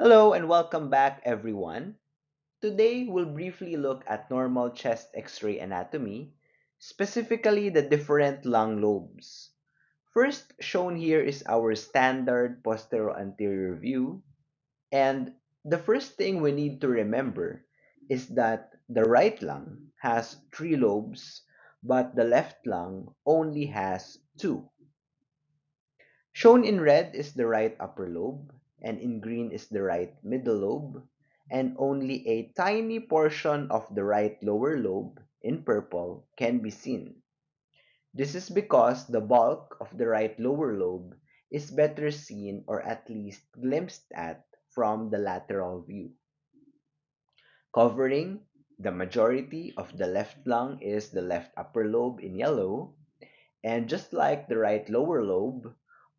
Hello and welcome back, everyone. Today, we'll briefly look at normal chest x ray anatomy, specifically the different lung lobes. First, shown here is our standard posterior anterior view, and the first thing we need to remember is that the right lung has three lobes, but the left lung only has two. Shown in red is the right upper lobe, and in green is the right middle lobe, and only a tiny portion of the right lower lobe, in purple, can be seen. This is because the bulk of the right lower lobe is better seen or at least glimpsed at from the lateral view. Covering the majority of the left lung is the left upper lobe in yellow, and just like the right lower lobe,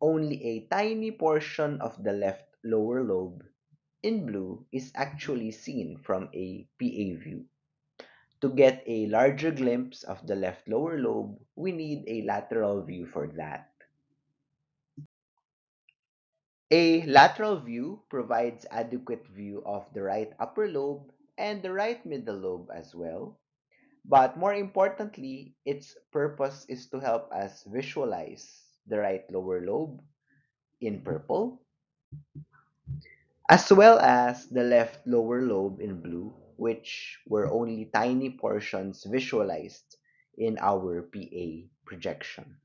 only a tiny portion of the left lower lobe in blue is actually seen from a PA view. To get a larger glimpse of the left lower lobe, we need a lateral view for that. A lateral view provides adequate view of the right upper lobe and the right middle lobe as well. But more importantly, its purpose is to help us visualize the right lower lobe in purple, as well as the left lower lobe in blue, which were only tiny portions visualized in our PA projection.